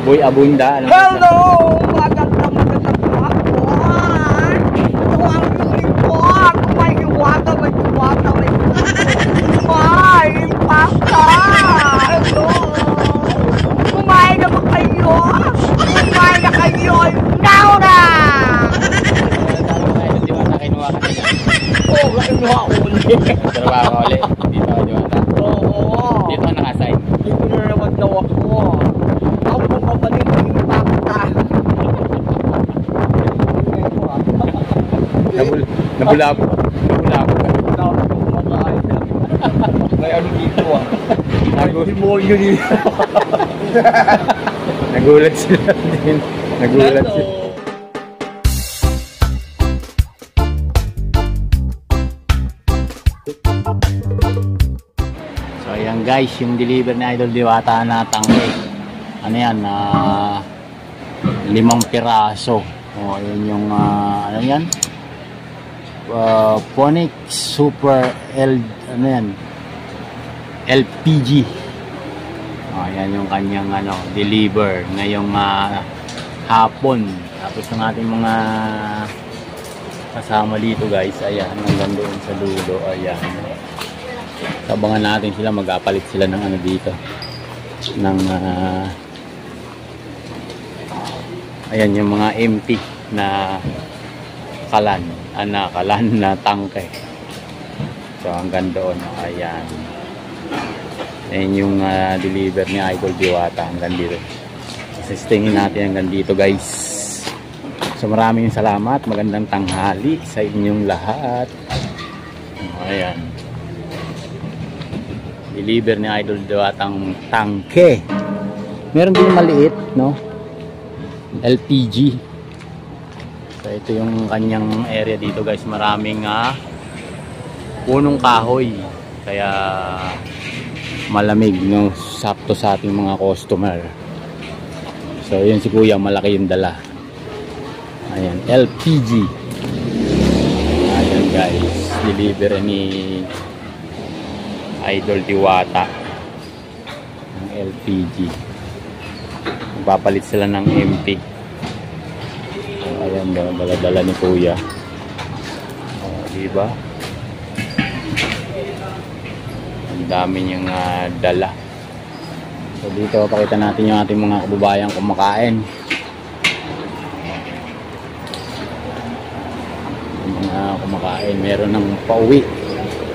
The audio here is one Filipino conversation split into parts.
Boy Abunda. Hello! Magandang hapon! Ito ang uniform! May iwata, may iwata, may impasta! Hello! Kumain na ba kayo? Kumain na kayo! Now na! Kinuha ka na. Oo, kinuha ko ulit. Trabaho ka ulit. Dito ka Diwata. Oo. Dito ka naka-assign. Dito na naman daw ako. Ako kung kapalin ng impasta. Nabulabo ka. May ano dito may demonyo dito. Nagulat sila din. Nagulat sila. So ayan guys, yung deliver ni Idol Diwata na tangke. Ano yan? 5 piraso. O yun yung ano yan? Phonic Super ano yan? LPG. Ayan yung kanyang deliver ngayong hapon. Tapos yung ating mga kasama dito guys, ayan, hanggang doon sa dulo, ayan. Sabangan natin sila, mag-apalit sila ng ano dito. Ng ayan yung mga empty na kalan na tangke. So hanggang doon, ayan. Ayan yung deliver ni Idol Diwata hanggang dito. Sustingin natin hanggang dito guys. So maraming salamat, magandang tanghali sa inyong lahat. Ayan. Deliver ni Idol Diwatang tangke. Meron din maliit, no? LPG. So ito yung kanyang area dito guys, maraming punong kahoy. Kaya malamig, no? Sakto sa ating mga customer. So yun si Kuya, malaki yung dala. Ayan, LPG. Ayan guys, deliver ni Idol Diwata ng LPG. Magpapalit sila ng MP. So, ayan, dala-dala ni Kuya. Diba? Ang dami niyang dala. So dito pakita natin yung ating mga kababayang kumakain. Yung mga kumakain, meron ng pauwi.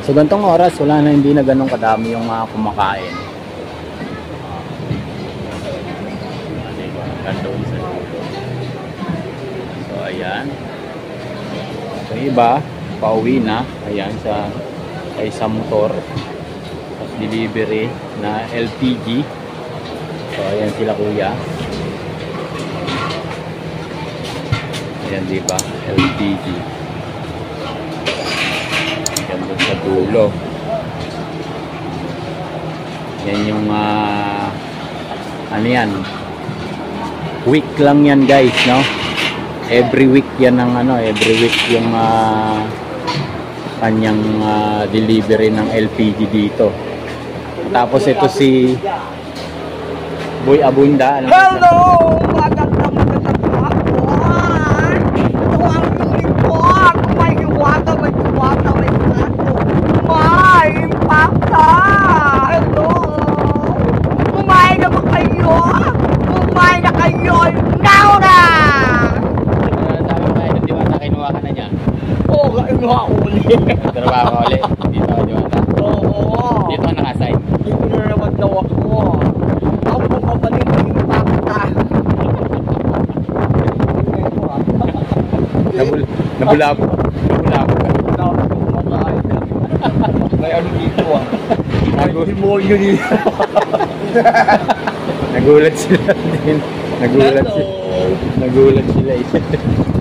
So gantong oras, wala na, hindi na ganun kadami yung mga kumakain. Ganun sa dulo. So ayan. So iba, pauwi na. Ayan sa isang motor. Tapos delivery na LPG. So ayan sila Kuya. Ayan diba, LPG. Ganda sa dulo. Yan yung ano yan, week lang yan guys, no? Every week yan ng every week yung kanyang delivery ng LPG dito. Tapos ito si Boy Abunda. Hello! Magandang hapon! Ito ang uniform! May iwata, may iwata, may iwata! May impasta! Hello! Kumain na ba kayo? Kumain na kayo! Now na! Sabi mo Idol Diwata, kinuha ka na niya. Oo, kinuha ko ulit. Trabaho ka ulit. Dito ka Diwata. Oo. Dito ka naka-assign. Dito na naman daw ako. Ako kung kapalin ng impasta. Nabulabo ka. May ano dito may demonyo dito. Nagulat sila din. Nagulat sila eh.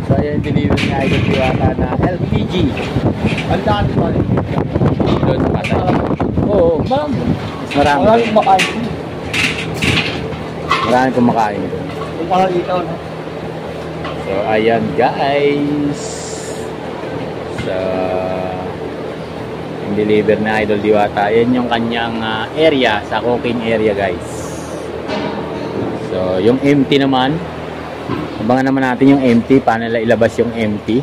So ayan, deliver ni Idol Diwata na LPG. Ang dami pa rin. Doon sa Pasay. Oo, Marami. marami. Maraming kumakain. Maraming kumakain. Kung parang ikaw, no? So ayan guys. So yung deliver ni Idol Diwata, yan yung kanyang area, sa cooking area guys. So So, yung empty naman, abangan naman natin yung empty. Paano nila ilabas yung empty.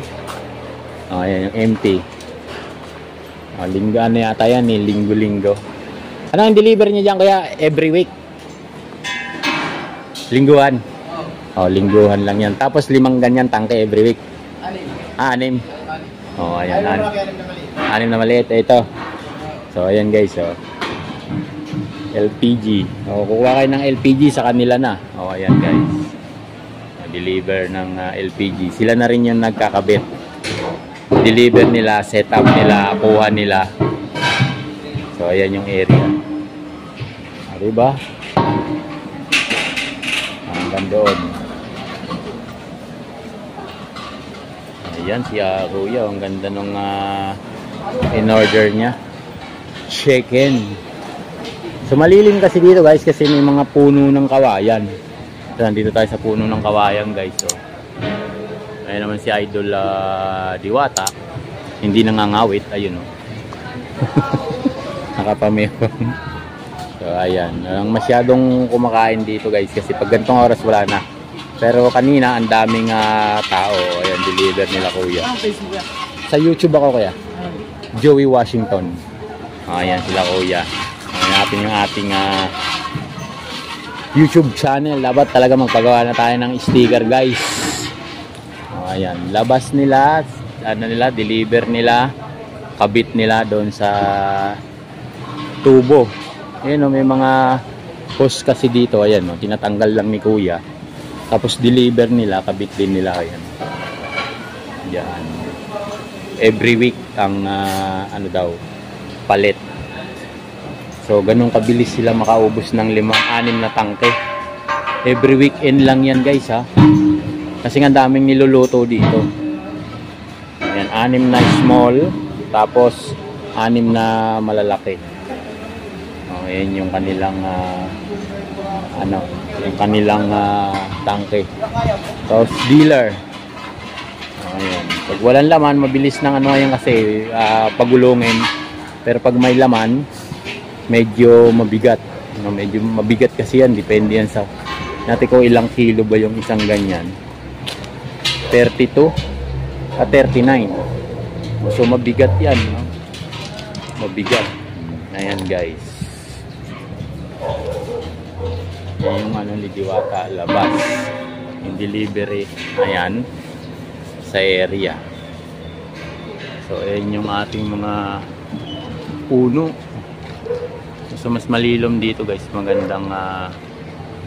O, ayan yung empty. O, linggo, ano yata yan eh, linggo-linggo. Ano ang deliver niya dyan kaya every week? Lingguhan. O, lingguhan lang yan. Tapos 5 ganyan tangke every week. 6. O, ayan. 6 na maliit. Ito. So, ayan guys. O. LPG. O, kukuha kayo ng LPG sa kanila na. O, ayan guys. Deliver ng LPG. Sila na rin yung nagkakabit. Deliver nila, set up nila, kuha nila. So, ayan yung area. Diba? Hanggang doon. Ayan si Kuya. Ang ganda nung in-order niya. Chicken. So malilim kasi dito guys kasi may mga puno ng kawayan. So nandito tayo sa puno ng kawayan guys. So ayun naman si Idol Diwata. Hindi nangangawit, ayun oh. Nakapamehong. So ayan, ang masyadong kumakain dito guys kasi pag ganitong oras wala na. Pero kanina ang daming tao. Ayan, deliver nila Kuya. Sa YouTube ako Kuya. Joey Washington. Ayan sila Kuya. Natin yung ating YouTube channel. Dapat talaga magpagawa na tayo ng sticker guys. Ayan, labas nila, ano nila, deliver nila, kabit nila doon sa tubo. Ayan o, may mga post kasi dito. Ayan o, tinatanggal lang ni Kuya. Tapos deliver nila, kabit din nila. Ayan. Ayan. Every week ang ano daw, palit. So, ganun kabilis sila makaubos ng 5-6 na tangke. Every weekend lang yan guys ha. Kasi nga daming niluluto dito. Ayan, 6 na small. Tapos, 6 na malalaki. O, ayan yung kanilang ano, yung kanilang tangke. Tapos, dealer. O, ayan. Pag walang laman, mabilis ng ano yan kasi pagulungin. Pero pag may laman, medyo mabigat. Medyo mabigat kasi yan. Depende yan sa natin kung ilang kilo ba yung isang ganyan. 32 at 39. So mabigat yan. No? Mabigat. Ayan guys. Yan yung ano ni Diwata labas. Yung delivery. Ayan. Sa area. So ayan yung ating mga puno. So mas malilom dito guys, magandang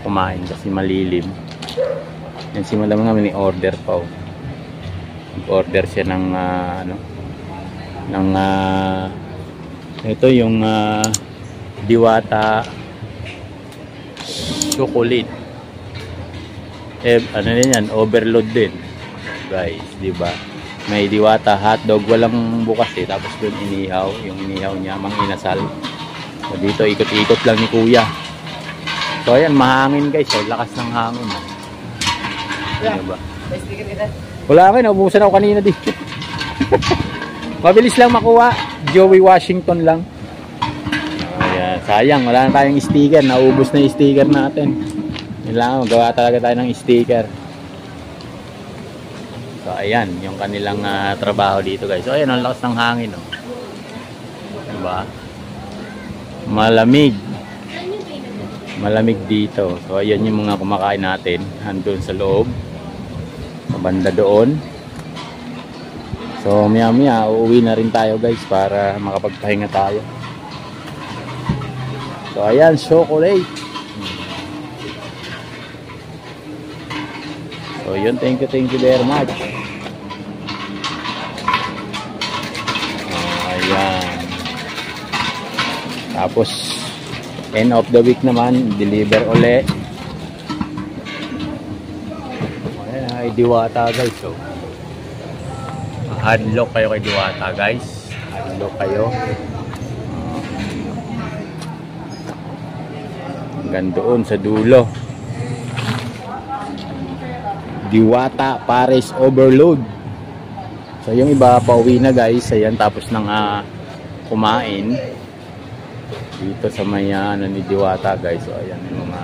kumain kasi malilim. Yan si Madam nga may order pa. Nag-order siya ng ano ng ito yung Diwata chocolate. Ano din yan, overload din. Guys, di ba? May Diwata hotdog, walang bukas eh. Tapos doon inihaw, yung inihaw niya, mang inasal. So dito ikot-ikot lang ni Kuya. So ayan, mahangin guys. So lakas ng hangin. Ano ba? Wala kayo, naubusan ako kanina dito. Mabilis lang makuha. Joey Washington lang. Ayan, sayang, wala na tayong sticker. Naubos na yung sticker natin. Yun lang, magawa talaga tayo ng sticker. So ayan, yung kanilang trabaho dito guys. So ayan, ang lakas ng hangin. Oh. Diba? Malamig. Malamig dito. So ayan yung mga kumakain natin. Andun sa loob. Sa banda doon. So maya maya uuwi na rin tayo guys para makapagpahinga tayo. So ayan, chocolate. So yun, thank you very much. Ayan. Tapos end of the week naman, deliver uli. Ayan, ay Diwata guys. So hadlock kayo kay Diwata guys. Hadlock kayo. Hanggang doon sa dulo. Diwata Paris Overload. So yung iba pauwi na guys. Ayan, tapos nang kumain dito sa may ano ni Diwata guys. So ayan yung mga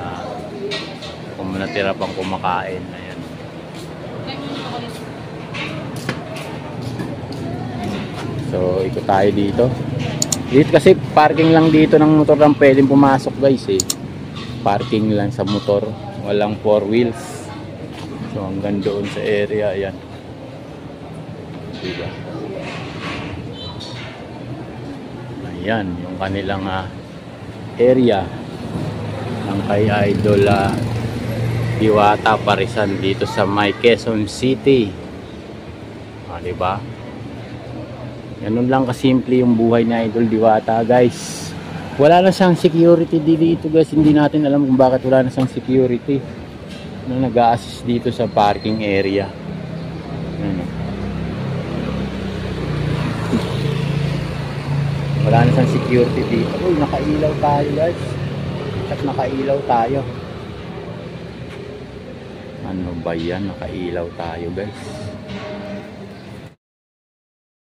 Mga natira pang kumakain. Ayan. So, ikot tayo dito. Dito kasi parking lang dito ng motor lang pwedeng pumasok guys eh. Parking lang sa motor. Walang 4 wheels. So, hanggang doon sa area. Ayan. Diba? Ayan, yung kanilang area ng kay Idol Diwata Parisan dito sa may Quezon City. Diba? Ganun lang kasimple yung buhay ni Idol Diwata guys. Wala na siyang security dito guys. Hindi natin alam kung bakit wala na siyang security na nag-a-assist dito sa parking area. Wala na siyang security dito. Uy, nakailaw tayo guys. At nakailaw tayo. Ano ba yan? Nakailaw tayo guys.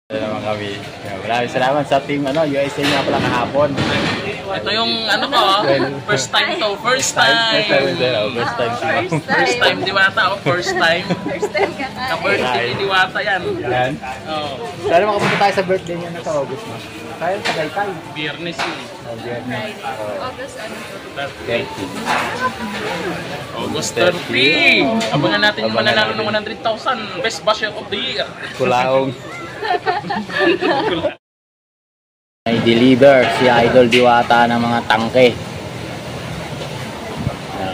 Ito naman kami. Maraming salamat sa team USA nga pala kahapon. Ito yung first time to. First time Diwata o first time. Ka-birthday ni Diwata yan. Yan. Sana makapunta tayo sa birthday niya na sa August na. Tayo sa Tagaytay. Biyernes yun. August 30. August 30. Abangan natin yung mananalo ng 100,000. Best basher of the year. Kulaong. May deliver si Idol Diwata ng mga tangke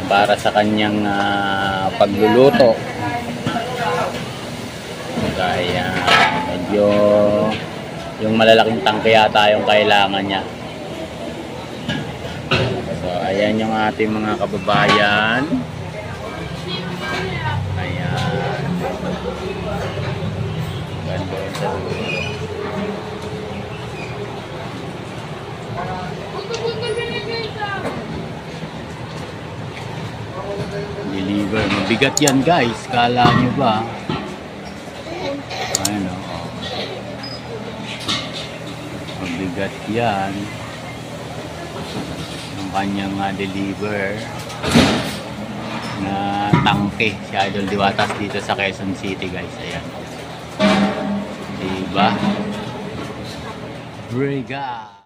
para sa kanyang pagluluto. Kaya medyo yung malalaking tangke yata yung kailangan niya. So ayan yung ating mga kababayan. Ayan. Ganda sa deliver. Mabigat yan guys. Kala nyo ba? Ayun o. Mabigat yan. Yung kanyang deliver na tangke si Idol Diwata dito sa Quezon City guys. Ayan. Diba? Brega!